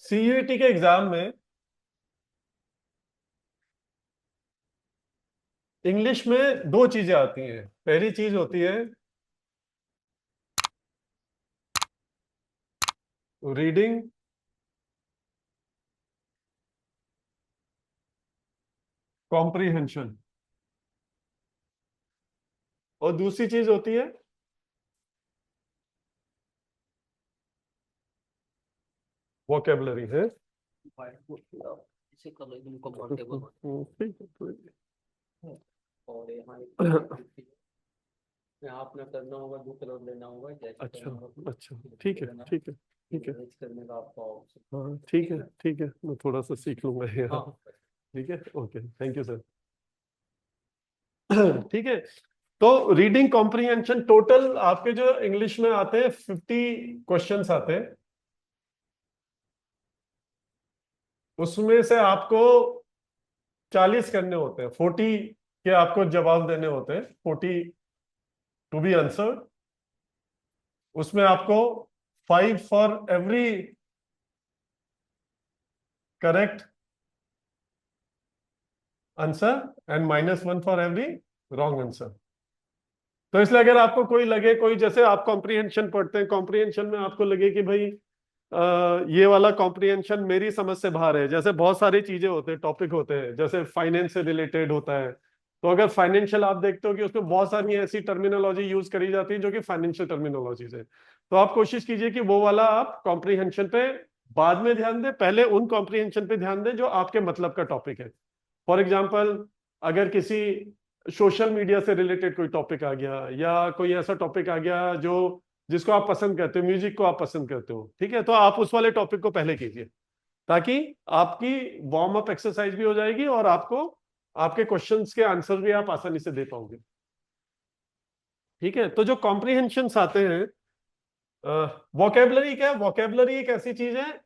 CUET के exam में English में दो चीजें आती हैं। पहली चीज होती है रीडिंग कॉम्प्रीहेंशन, और दूसरी चीज होती है वोकेबलरी है। इसे कर लो एकदम कंफर्टेबल ठीक है, ठीक और यहाँ है। यहाँ आपने करना होगा 2 कलर लेना होगा जैसे अच्छा, करना होगा अच्छा, ठीक है, ठीक है, ठीक है। मैनेज करने का आपका ऑप्शन। हाँ, ठीक है, ठीक है, मैं थोड़ा सा सीख लूंगा यहाँ। हाँ ठीक है, ओके, थैंक यू सर। ठीक है। तो रीडिंग कॉम्प्रीहेंशन टोटल आपके जो इंग्लिश में आते हैं 50 क्वेश्चंस आते हैं। उसमें से आपको 40 करने होते हैं, 40 के आपको जवाब देने होते हैं, 40 टू बी आंसर्ड। उसमें आपको 5 for every correct answer and -1 for every wrong answer. तो इसलिए अगर आपको कोई लगे, कोई जैसे आप कॉम्प्रीहेंशन पढ़ते हैं, कॉम्प्रीहेंशन में आपको लगे कि भाई ये वाला कॉम्प्रीहेंशन मेरी समझ से बाहर है, जैसे बहुत सारी चीजें होते हैं, टॉपिक होते हैं, जैसे फाइनेंस से रिलेटेड होता है। तो अगर फाइनेंशियल आप देखते हो कि उसमें बहुत सारी ऐसी टर्मिनोलॉजी यूज करी जाती है जो कि फाइनेंशियल टर्मिनोलॉजी है, तो आप कोशिश कीजिए कि वो वाला आप कॉम्प्रीहेंशन पे बाद में ध्यान दें, पहले उन कॉम्प्रीहेंशन पे ध्यान दें जो आपके मतलब का टॉपिक है। फॉर एग्जाम्पल, अगर किसी सोशल मीडिया से रिलेटेड कोई टॉपिक आ गया, या कोई ऐसा टॉपिक आ गया जो जिसको आप पसंद करते हो, म्यूजिक को आप पसंद करते हो, ठीक है, तो आप उस वाले टॉपिक को पहले कीजिए, ताकि आपकी वार्म अप एक्सरसाइज भी हो जाएगी और आपको आपके क्वेश्चंस के आंसर भी आप आसानी से दे पाओगे। ठीक है, तो जो कॉम्प्रीहेंशन आते हैं, वोकेबलरी क्या है? वोकेबलरी एक ऐसी चीज है,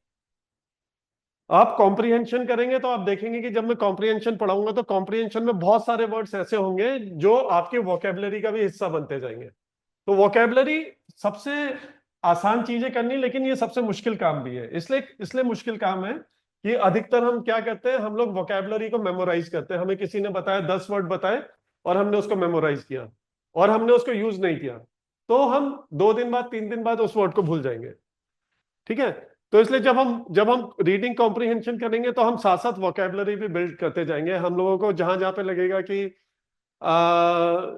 आप कॉम्प्रीहेंशन करेंगे तो आप देखेंगे कि जब मैं कॉम्प्रीहेंशन पढ़ाऊंगा तो कॉम्प्रीहेंशन में बहुत सारे वर्ड्स ऐसे होंगे जो आपके वोकेबलरी का भी हिस्सा बनते जाएंगे। तो वोकेबलरी सबसे आसान चीजें करनी, लेकिन ये सबसे मुश्किल काम भी है। इसलिए इसलिए मुश्किल काम है कि अधिकतर हम क्या करते हैं, हम लोग वोकेबलरी को मेमोराइज करते हैं। हमें किसी ने बताया, 10 वर्ड बताए, और हमने उसको मेमोराइज किया और हमने उसको यूज नहीं किया, तो हम 2 दिन बाद, 3 दिन बाद उस वर्ड को भूल जाएंगे। ठीक है, तो इसलिए जब हम रीडिंग कॉम्प्रीहेंशन करेंगे तो हम साथ साथ वोकेबलरी भी बिल्ड करते जाएंगे। हम लोगों को जहां जहां पे लगेगा कि आ,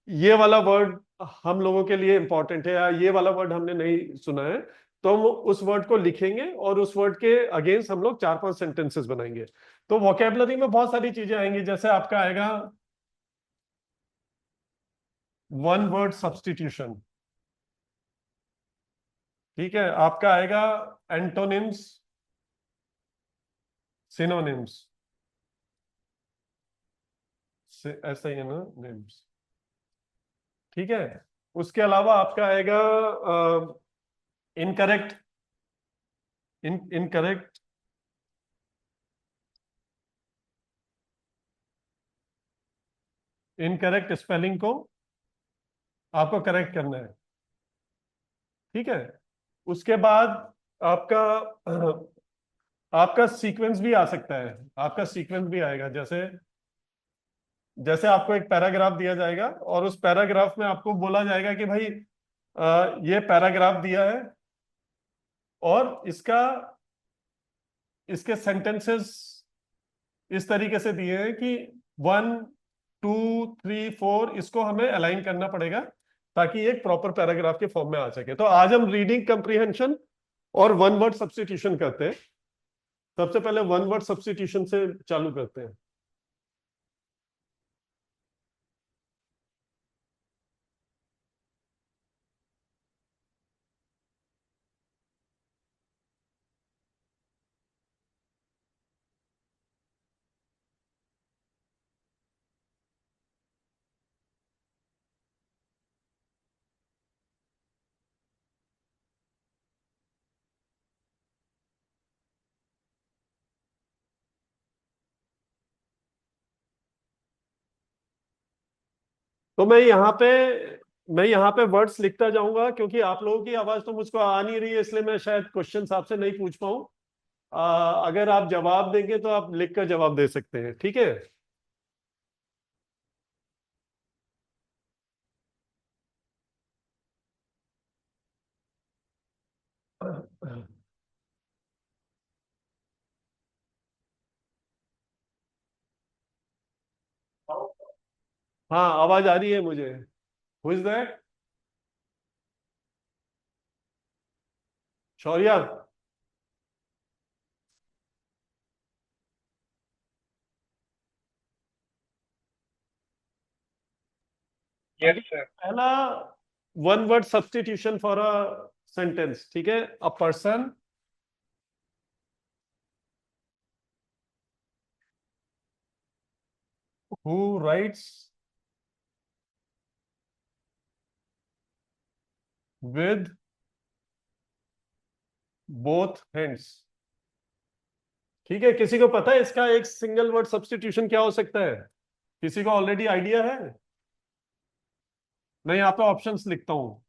ये वाला वर्ड हम लोगों के लिए इंपॉर्टेंट है, या ये वाला वर्ड हमने नहीं सुना है, तो हम उस वर्ड को लिखेंगे और उस वर्ड के अगेंस्ट हम लोग 4-5 सेंटेंसेस बनाएंगे। तो वोकेबलरी में बहुत सारी चीजें आएंगी, जैसे आपका आएगा वन वर्ड सब्स्टिट्यूशन। ठीक है, आपका आएगा एंटोनिम्स, सिनोनिम्स, ऐसा ही है ना, निम्स। ठीक है, उसके अलावा आपका आएगा इनकरेक्ट, इनकरेक्ट, इनकरेक्ट स्पेलिंग को आपको करेक्ट करना है। ठीक है, उसके बाद आपका आपका सीक्वेंस भी आ सकता है, आपका सीक्वेंस भी आएगा। जैसे जैसे आपको एक पैराग्राफ दिया जाएगा और उस पैराग्राफ में आपको बोला जाएगा कि भाई ये पैराग्राफ दिया है और इसके सेंटेंसेस इस तरीके से दिए हैं कि 1, 2, 3, 4 इसको हमें अलाइन करना पड़ेगा ताकि एक प्रॉपर पैराग्राफ के फॉर्म में आ सके। तो आज हम रीडिंग कंप्रीहेंशन और वन वर्ड सब्स्टिट्यूशन करते हैं। सबसे पहले वन वर्ड सब्स्टिट्यूशन से चालू करते हैं। तो मैं यहाँ पे वर्ड्स लिखता जाऊंगा, क्योंकि आप लोगों की आवाज तो मुझको आ नहीं रही है, इसलिए मैं शायद क्वेश्चंस आपसे नहीं पूछ पाऊं। अगर आप जवाब देंगे तो आप लिख कर जवाब दे सकते हैं, ठीक है। हाँ, आवाज आ रही है मुझे। Who is that? Shaurya? Yes sir. पहला, one word substitution for a sentence, ठीक है। A person who writes with both hands, ठीक है। किसी को पता है इसका एक सिंगल वर्ड सब्स्टिट्यूशन क्या हो सकता है? किसी को ऑलरेडी आइडिया है? मैं यहाँ पे ऑप्शंस लिखता हूं।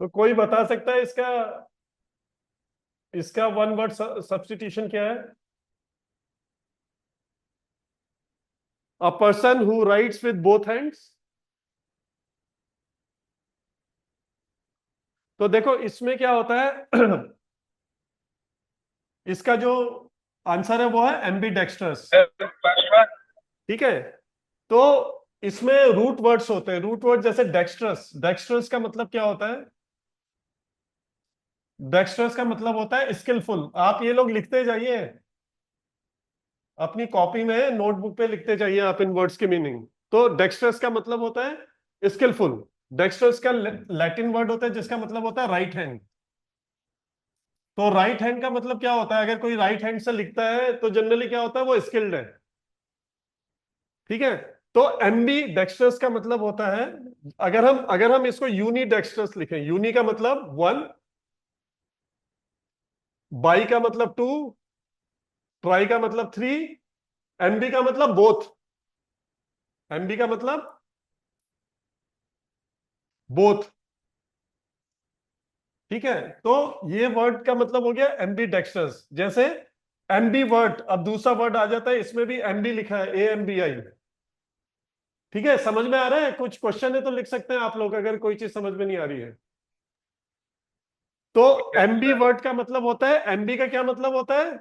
तो कोई बता सकता है इसका, इसका वन वर्ड सब्स्टिट्यूशन क्या है? A person who writes with both hands. तो देखो इसमें क्या होता है। इसका जो आंसर है वो है एम्बीडेक्स्ट्रस, ठीक है। तो इसमें रूट वर्ड्स होते हैं, रूट वर्ड जैसे डेक्स्ट्रस। डेक्स्ट्रस का मतलब क्या होता है? डेक्स्ट्रस का मतलब होता है स्किलफुल। आप ये लोग लिखते जाइए अपनी कॉपी में, नोटबुक पे लिखते जाइए आप इन वर्ड्स की मीनिंग। तो डेक्स्ट्रस का मतलब होता है स्किलफुल। डेक्स्ट्रस का लैटिन वर्ड होता है जिसका मतलब होता है राइट हैंड। तो राइट हैंड का मतलब क्या होता है? अगर कोई राइट हैंड से लिखता है तो जनरली क्या होता है? वो स्किल्ड है, ठीक है। तो एम्बी डेक्स्ट्रस का मतलब होता है, अगर हम इसको यूनी डेक्स्ट्रस लिखें, यूनी का मतलब वन, बाई का मतलब टू, ट्राई का मतलब थ्री, एमबी का मतलब बोथ। एमबी का मतलब बोथ, ठीक है। तो ये वर्ड का मतलब हो गया एमबी डेक्स्ट्रस। जैसे एमबी वर्ड, अब दूसरा वर्ड आ जाता है, इसमें भी एमबी लिखा है, ए एम बी आई, ठीक है। समझ में आ रहा है? कुछ क्वेश्चन है तो लिख सकते हैं आप लोग अगर कोई चीज समझ में नहीं आ रही है। तो एमबी वर्ड का मतलब होता है, एमबी का क्या मतलब होता है?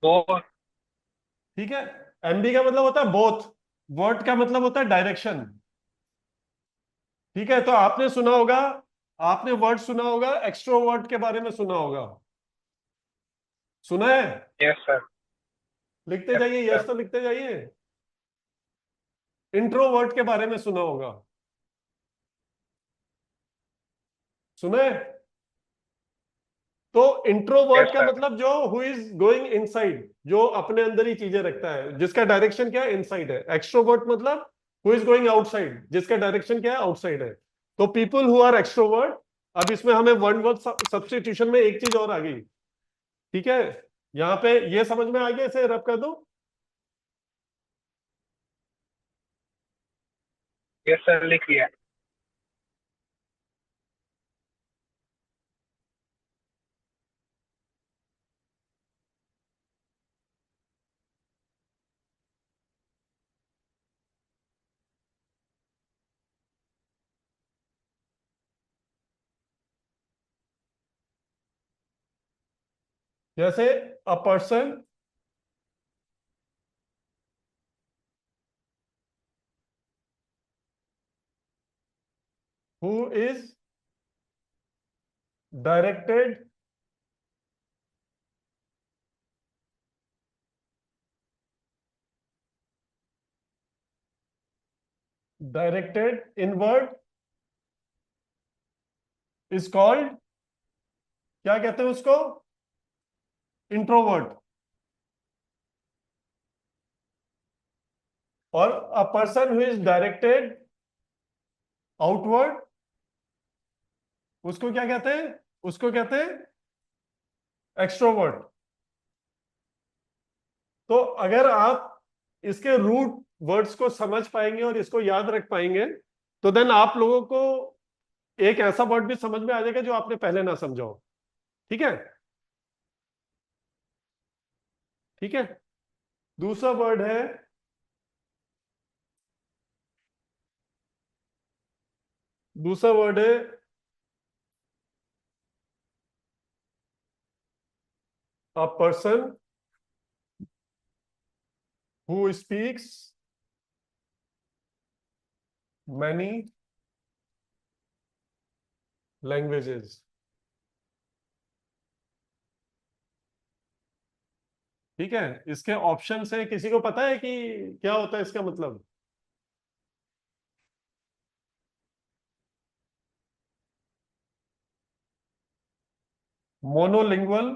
बोथ। ठीक है, एमबी का मतलब होता है बोथ। वर्ड का मतलब होता है डायरेक्शन, ठीक है। तो आपने सुना होगा, आपने वर्ड सुना होगा, एक्सट्रोवर्ट के बारे में सुना होगा, सुना है? Yes sir. लिखते यस जाइए, यस सर। तो लिखते जाइए। इंट्रोवर्ट के बारे में सुना होगा, सुना है? तो इंट्रोवर्ट यस का सर। मतलब जो हु इज गोइंग इनसाइड, जो अपने अंदर ही चीजें रखता है, जिसका डायरेक्शन क्या है? इनसाइड है। एक्सट्रोवर्ट मतलब हु इज गोइंग आउटसाइड, जिसका डायरेक्शन क्या है? आउटसाइड है। तो पीपल हु आर एक्सट्रोवर्ट। अब इसमें हमें वन वर्ड सब्स्टिट्यूशन में एक चीज और आ गई, ठीक है। यहाँ पे ये समझ में आ गया, इसे रब कर दो। यस सर, लिख लिया। जैसे अ person who is directed inward is called क्या कहते हैं उसको? इंट्रोवर्ट। और अ person who is directed outward, उसको क्या कहते हैं? उसको कहते हैं एक्सट्रोवर्ट। तो अगर आप इसके रूट वर्ड्स को समझ पाएंगे और इसको याद रख पाएंगे, तो देन आप लोगों को एक ऐसा वर्ड भी समझ में आ जाएगा जो आपने पहले ना समझा हो। ठीक है? ठीक है। दूसरा वर्ड है, दूसरा वर्ड है a person who speaks many languages. ठीक है। इसके ऑप्शन है, किसी को पता है कि क्या होता है इसका मतलब? मोनोलिंगुअल,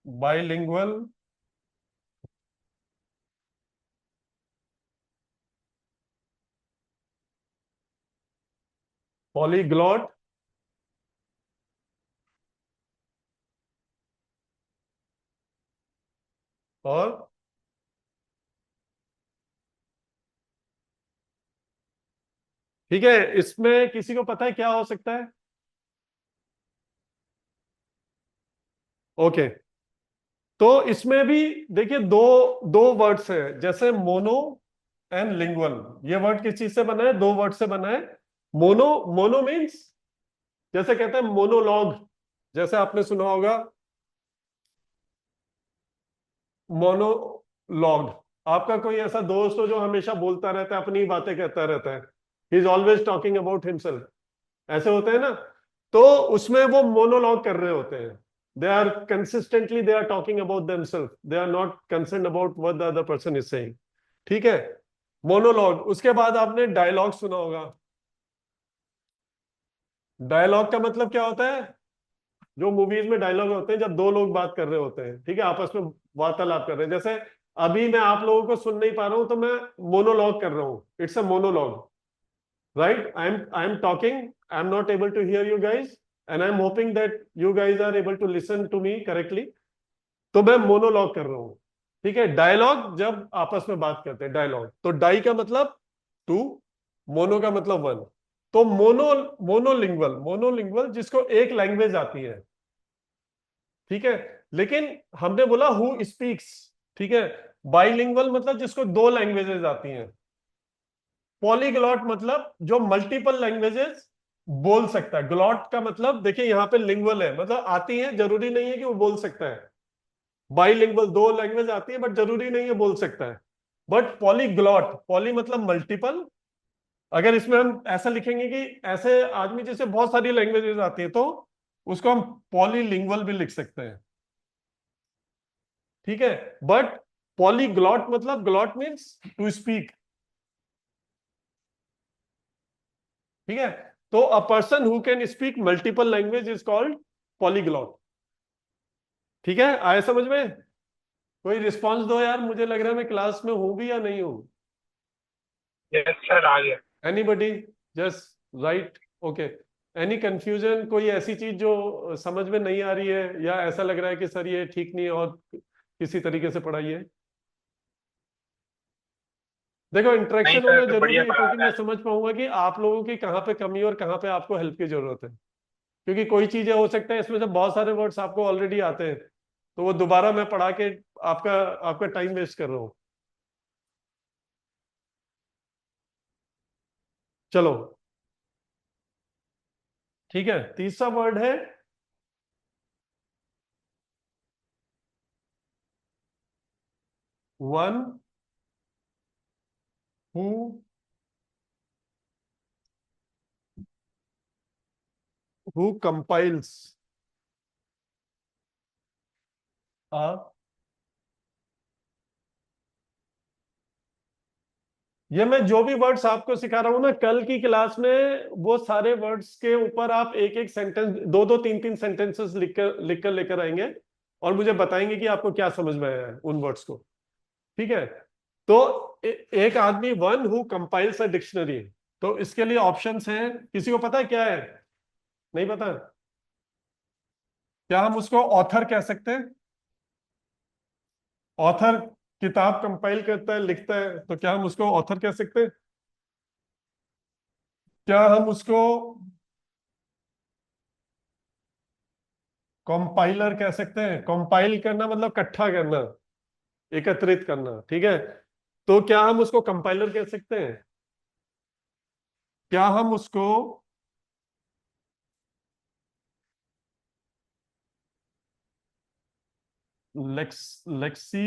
बाइलिंगुअल, पॉलीग्लॉट, और ठीक है, इसमें किसी को पता है क्या हो सकता है? ओके। तो इसमें भी देखिए दो दो वर्ड्स हैं, जैसे मोनो एंड लिंगुअल। ये वर्ड किस चीज से बना है? दो वर्ड से बना है। मोनो, मोनो मीन्स जैसे कहते हैं मोनोलॉग, जैसे आपने सुना होगा मोनोलॉग। आपका कोई ऐसा दोस्त हो जो हमेशा बोलता रहता है, अपनी बातें कहता रहता है, he is always talking about himself, ऐसे होते हैं ना? तो उसमें वो मोनोलॉग कर रहे होते हैं। They are consistently they are talking about themselves, they are not concern about what the other person is saying. ठीक है, मोनोलॉग। उसके बाद आपने डायलॉग सुना होगा। डायलॉग का मतलब क्या होता है? जो मूवीज में डायलॉग होते हैं, जब दो लोग बात कर रहे होते हैं, ठीक है, आपस में वार्तालाप कर रहे हैं। जैसे अभी मैं आप लोगों को सुन नहीं पा रहा हूं, तो मैं मोनोलॉग कर रहा हूं, it's a monologue, right? I'm talking, I'm not able to hear you guys, and I'm hoping that you guys are able to listen to me correctly. तो मैं मोनोलॉग कर रहा हूं। ठीक है। डायलॉग जब आपस में बात करते हैं, डायलॉग। तो डाई का मतलब टू, मोनो का मतलब वन। तो मोनोलिंगुअल, मोनोलिंगुअल जिसको एक लैंग्वेज आती है। ठीक है। लेकिन हमने बोला हु स्पीक्स। ठीक है। बाइलिंगुअल मतलब जिसको दो लैंग्वेजेस आती हैं। पॉलीग्लॉट मतलब जो मल्टीपल लैंग्वेजेस बोल सकता है। ग्लॉट का मतलब देखिए यहां पे लिंगुअल है, मतलब आती है, जरूरी नहीं है कि वो बोल सकता है। बाइलिंगुअल दो लैंग्वेज आती है, बट जरूरी नहीं है बोल सकता है। बट पॉलीग्लॉट, पॉली मतलब मल्टीपल। अगर इसमें हम ऐसा लिखेंगे कि ऐसे आदमी जैसे बहुत सारी लैंग्वेजेस आती है, तो उसको हम पॉलीलिंगुअल भी लिख सकते हैं। ठीक है। बट पॉलीग्लॉट मतलब, ग्लॉट मीन्स टू स्पीक। ठीक है। तो अ person who can speak multiple language is called polyglot. ठीक है, आए समझ में? कोई रिस्पांस दो यार, मुझे लग रहा है मैं क्लास में हूं भी या नहीं हूं। यस सर, आ गया। Anybody? Just right. Okay. Any confusion? कोई ऐसी चीज जो समझ में नहीं आ रही है, या ऐसा लग रहा है कि सर ये ठीक नहीं है और किसी तरीके से पढ़ाइए? देखो, नहीं इंटरेक्शन सर, होना तो जरूरी बढ़िया है, पढ़ा क्योंकि रहा मैं है। समझ पाऊंगा कि आप लोगों की कहाँ पे कमी है और कहाँ पे आपको हेल्प की जरूरत है। क्योंकि कोई चीजें हो सकता है इसमें से बहुत सारे वर्ड्स आपको ऑलरेडी आते हैं, तो वो दोबारा मैं पढ़ा के आपका आपका टाइम वेस्ट कर रहा हूं। चलो, ठीक है। तीसरा वर्ड है वन हु कंपाइल्स अ ये मैं जो भी वर्ड्स आपको सिखा रहा हूं ना, कल की क्लास में वो सारे वर्ड्स के ऊपर आप एक एक सेंटेंस, दो दो तीन तीन सेंटेंसेस लिख कर लेकर आएंगे और मुझे बताएंगे कि आपको क्या समझ में आया है उन वर्ड्स को। ठीक है। तो एक आदमी, one who compiles a dictionary, तो इसके लिए ऑप्शंस हैं। किसी को पता है क्या है? नहीं पता? क्या हम उसको ऑथर कह सकते हैं? ऑथर किताब कंपाइल करता है, लिखता है, तो क्या हम उसको ऑथर कह सकते हैं? क्या हम उसको कंपाइलर कह सकते हैं? कंपाइल करना मतलब इकट्ठा करना, एकत्रित करना। ठीक है। तो क्या हम उसको कंपाइलर कह सकते हैं? क्या हम उसको लेक्सी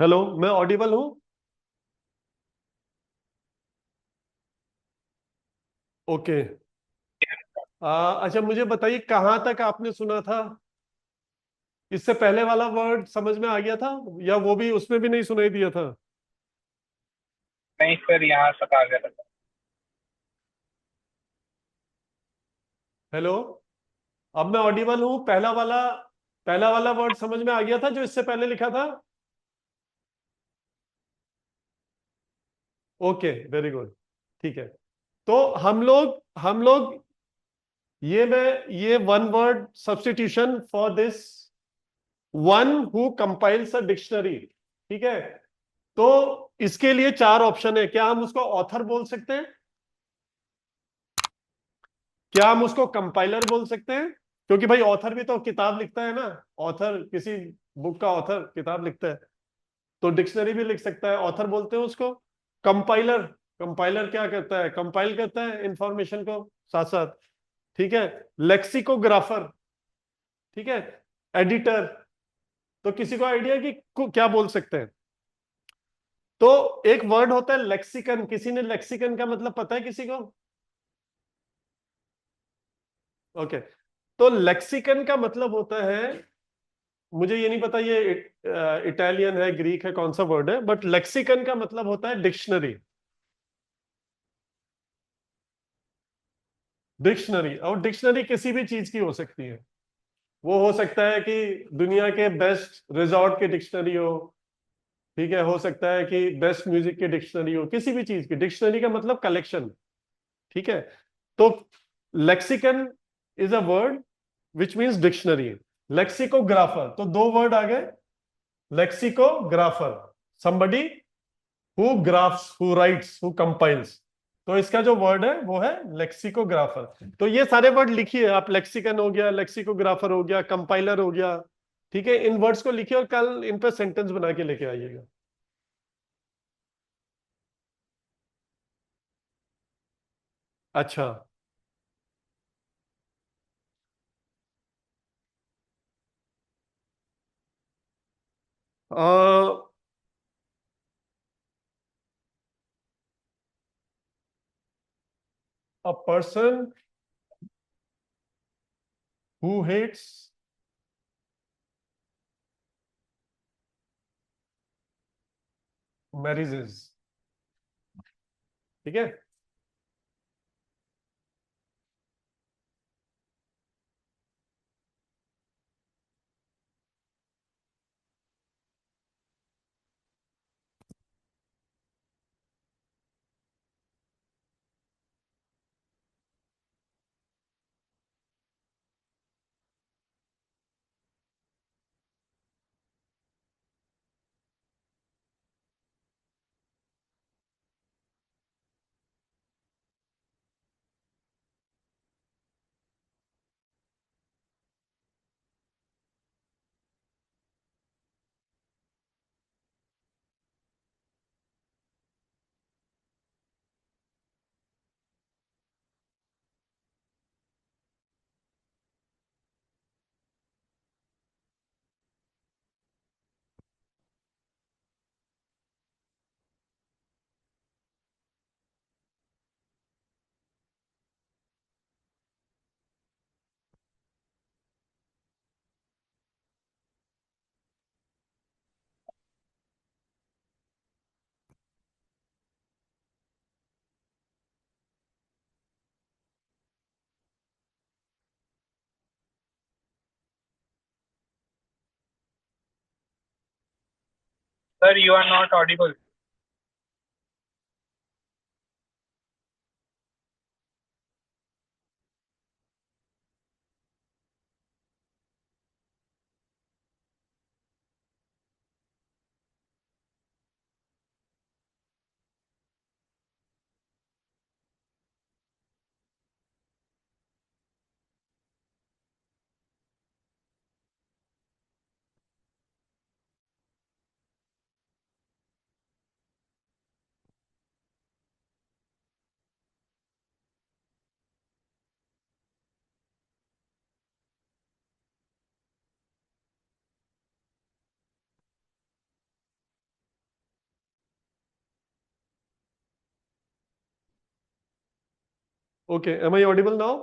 हेलो, मैं ऑडिबल हूँ? ओके। अच्छा, मुझे बताइए कहाँ तक आपने सुना था? इससे पहले वाला वर्ड समझ में आ गया था या वो भी, उसमें भी नहीं सुनाई दिया था? नहीं सर, यहाँ तक आ गया था। हेलो, अब मैं ऑडिबल हूँ? पहला वाला वर्ड समझ में आ गया था जो इससे पहले लिखा था? Okay, very good. ठीक है। तो हम लोग ये one word substitution for this, one who compiles a dictionary. ठीक है। तो इसके लिए चार ऑप्शन है। क्या हम उसको ऑथर बोल सकते हैं? क्या हम उसको कंपाइलर बोल सकते हैं? क्योंकि भाई ऑथर भी तो किताब लिखता है ना। ऑथर किसी बुक का ऑथर किताब लिखता है, तो डिक्शनरी भी लिख सकता है, ऑथर बोलते हैं उसको। कंपाइलर, कंपाइलर क्या करता है? कंपाइल करता है इंफॉर्मेशन को साथ साथ। ठीक है। लेक्सिकोग्राफर, ठीक है, एडिटर। तो किसी को आइडिया कि क्या बोल सकते हैं? तो एक वर्ड होता है लेक्सिकन। किसी ने लेक्सिकन का मतलब पता है किसी को? ओके। तो लेक्सिकन का मतलब होता है, मुझे ये नहीं पता ये इटालियन है, ग्रीक है, कौन सा वर्ड है, बट लेक्सिकन का मतलब होता है डिक्शनरी। डिक्शनरी, और डिक्शनरी किसी भी चीज की हो सकती है। वो हो सकता है कि दुनिया के बेस्ट रिजॉर्ट की डिक्शनरी हो। ठीक है। हो सकता है कि बेस्ट म्यूजिक की डिक्शनरी हो, किसी भी चीज की। डिक्शनरी का मतलब कलेक्शन। ठीक है। तो lexicon is a word which means dictionary. Lexicographer, तो दो वर्ड आ गए। Lexicographer, somebody who graphs, who writes, who compiles। तो इसका जो वर्ड है वो है लेक्सिकोग्राफर। तो ये सारे वर्ड लिखिए आप, लेक्सिकन हो गया, लेक्सिकोग्राफर हो गया, कंपाइलर हो गया, ठीक है। इन वर्ड्स को लिखिए और कल इन पे सेंटेंस बना के लेके आइएगा। अच्छा, a person who hates marriages, ठीक है। Sir, you are not audible. Okay, am I audible now?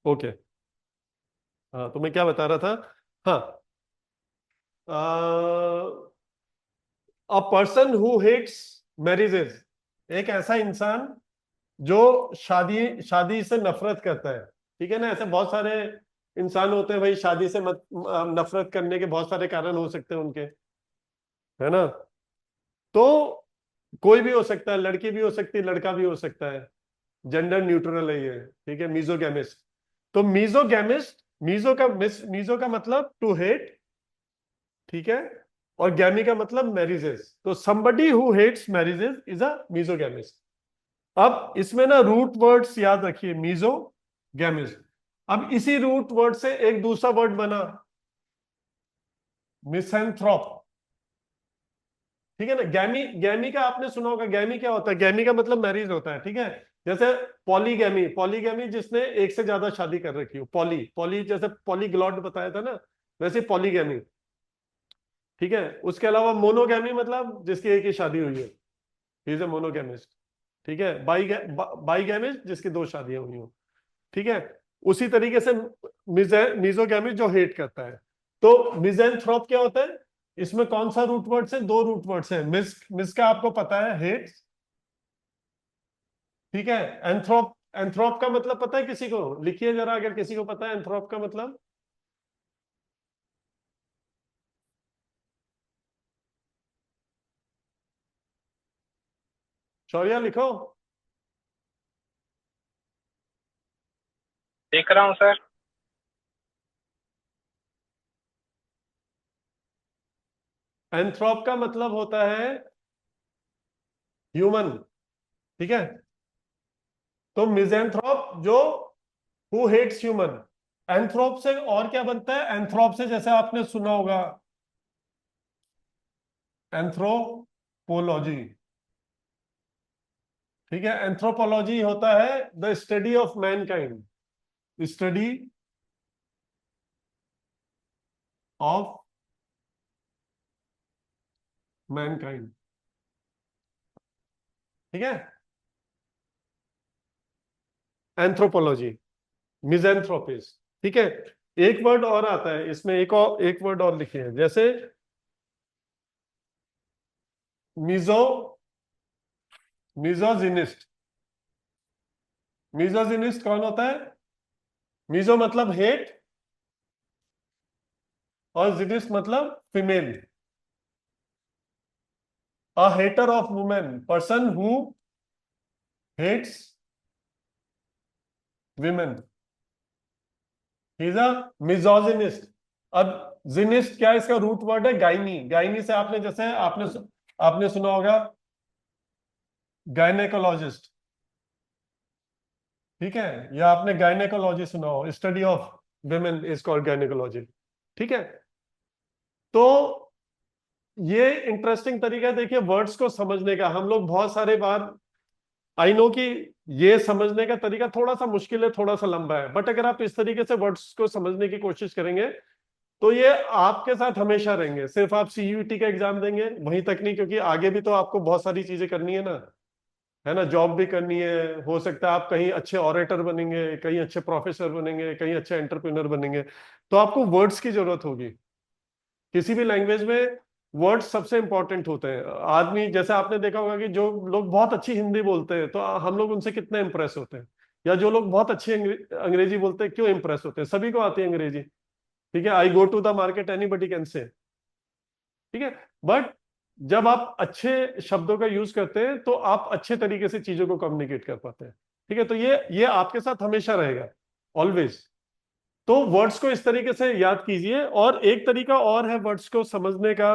Okay. हाँ, तो मैं क्या बता रहा था? हाँ, a person who hates marriages, एक ऐसा इंसान जो शादी शादी से नफरत करता है, ठीक है ना। ऐसे बहुत सारे इंसान होते हैं भाई, शादी से नफरत करने के बहुत सारे कारण हो सकते हैं उनके, है ना। तो कोई भी हो सकता है, लड़की भी हो सकती है, लड़का भी हो सकता है, जेंडर न्यूट्रल है ये, ठीक है। मीजोगैमिस्ट, तो मीजोगैमिस्ट, मीजो का मतलब टू हेट, ठीक है। और गैमी का मतलब मैरिजेस, तो somebody who hates marriages is a misogamist. अब इसमें ना रूट वर्ड्स याद रखिए, मीजो गैमिस्ट। अब इसी रूट वर्ड से एक दूसरा वर्ड बना, मिसैंथ्रोप, ठीक है ना। गैमी, गैमी का आपने सुना होगा, गैमी क्या होता है? गैमी का मतलब मैरिज होता है, ठीक है। जैसे पॉलीगैमी, पॉलीगैमी जिसने एक से ज्यादा शादी कर रखी हो, पॉली, पॉली जैसे पॉलीग्लॉट बताया था ना, वैसे पॉलीगैमी, ठीक है। उसके अलावा मोनोगैमी मतलब जिसकी एक ही शादी हुई है, ही इज ए मोनोगैमिस्ट, ठीक है। बाईगैमिस्ट जिसकी दो शादियां हुई हो, ठीक है। उसी तरीके से मिजोगैमिस्ट जो हेट करता है। तो मिज़ैंथ्रोप क्या होता है? इसमें कौन सा रूट वर्ड है? दो रूट वर्ड्स है। मिस का आपको पता है, हेट, ठीक है। एंथ्रोप, एंथ्रोप का मतलब पता है किसी को? लिखिए जरा, अगर किसी को पता है एंथ्रोप का मतलब। शौर्या लिखो। देख रहा हूँ सर। एंथ्रोप का मतलब होता है ह्यूमन, ठीक है। तो मिज़ेंथ्रोप जो हु हेट्स ह्यूमन। एंथ्रोप से और क्या बनता है? एंथ्रोप से जैसे आपने सुना होगा एंथ्रोपोलॉजी, ठीक है। एंथ्रोपोलॉजी होता है the study of Mankind, study of Mankind, ठीक है। एंथ्रोपोलॉजी, मिज़ेंथ्रोपिस, ठीक है। एक वर्ड और आता है इसमें, एक वर्ड और लिखे हैं, जैसे मिजो मिजोजिनिस्ट। मिजोजिनिस्ट कौन होता है? मिजो मतलब हेट और जिनिस्ट मतलब female. A hater of women, person who hates women, he is a misogynist. अब जिनिस्ट क्या है? इसका रूट वर्ड है गायनी। गायनी से आपने जैसे आपने सुना होगा गायनेकोलॉजिस्ट, ठीक है। या आपने गायनेकोलॉजी सुना हो, study of women is called gynaecology, ठीक है। तो ये इंटरेस्टिंग तरीका है, देखिए, वर्ड्स को समझने का। हम लोग बहुत सारे बार, आई नो कि ये समझने का तरीका थोड़ा सा मुश्किल है, थोड़ा सा लंबा है, बट अगर आप इस तरीके से वर्ड्स को समझने की कोशिश करेंगे तो ये आपके साथ हमेशा रहेंगे। सिर्फ आप सीयूईटी का एग्जाम देंगे वहीं तक नहीं, क्योंकि आगे भी तो आपको बहुत सारी चीजें करनी है ना, है ना। जॉब भी करनी है, हो सकता है आप कहीं अच्छे ऑरेटर बनेंगे, कहीं अच्छे प्रोफेसर बनेंगे, कहीं अच्छे एंटरप्रेन्योर बनेंगे, तो आपको वर्ड्स की जरूरत होगी। किसी भी लैंग्वेज में वर्ड्स सबसे इंपॉर्टेंट होते हैं। आदमी, जैसे आपने देखा होगा कि जो लोग बहुत अच्छी हिंदी बोलते हैं तो हम लोग उनसे कितने इंप्रेस होते हैं, या जो लोग बहुत अच्छी अंग्रेजी बोलते हैं क्यों इंप्रेस होते हैं? सभी को आती है अंग्रेजी, ठीक है। I go to the market, anybody can say, ठीक है। बट जब आप अच्छे शब्दों का यूज करते हैं तो आप अच्छे तरीके से चीजों को कम्युनिकेट कर पाते हैं, ठीक है। तो ये आपके साथ हमेशा रहेगा, ऑलवेज। तो वर्ड्स को इस तरीके से याद कीजिए। और एक तरीका और है वर्ड्स को समझने का,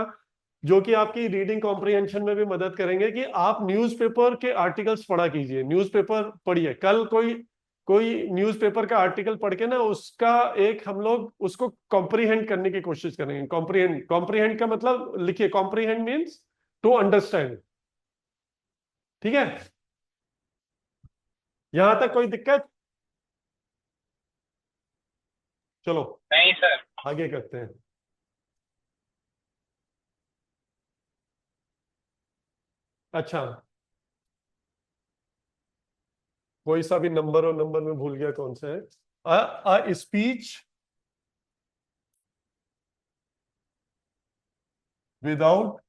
जो कि आपकी रीडिंग कॉम्प्रिहेंशन में भी मदद करेंगे, कि आप न्यूज़पेपर के आर्टिकल्स पढ़ा कीजिए। न्यूज़पेपर पढ़िए, कल कोई कोई न्यूज़पेपर का आर्टिकल पढ़ के ना, उसका एक हम लोग उसको कॉम्प्रिहेंड करने की कोशिश करेंगे। कॉम्प्रिहेंड कॉम्प्रिहेंड का मतलब लिखिए, कॉम्प्रिहेंड मीन्स टू अंडरस्टैंड, ठीक है। यहां तक कोई दिक्कत? चलो नहीं सर। आगे करते हैं। अच्छा, कोई सा भी नंबर, और नंबर में भूल गया कौन सा है। अ स्पीच विदाउट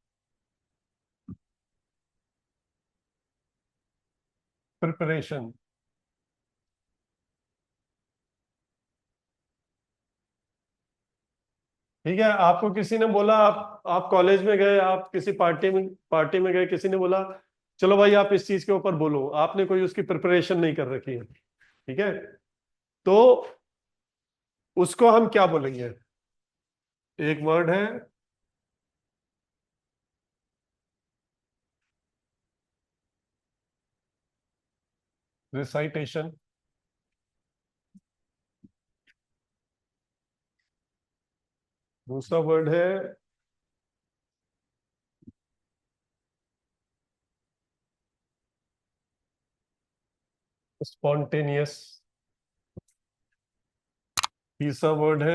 प्रिपरेशन, ठीक है। आपको किसी ने बोला, आप कॉलेज में गए, आप किसी पार्टी में गए, किसी ने बोला चलो भाई आप इस चीज के ऊपर बोलो, आपने कोई उसकी प्रिपरेशन नहीं कर रखी है, ठीक है। तो उसको हम क्या बोलेंगे? एक वर्ड है रिसाइटेशन, दूसरा वर्ड है स्पॉन्टेनियस, तीसरा वर्ड है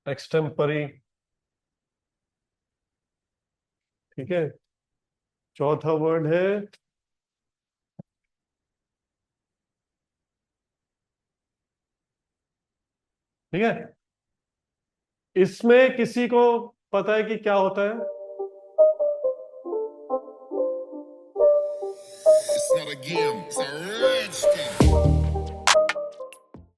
एक्सटेम्परी, ठीक है। चौथा वर्ड है ठीक है। इसमें किसी को पता है कि क्या होता है? It's not a game, it's a rich thing.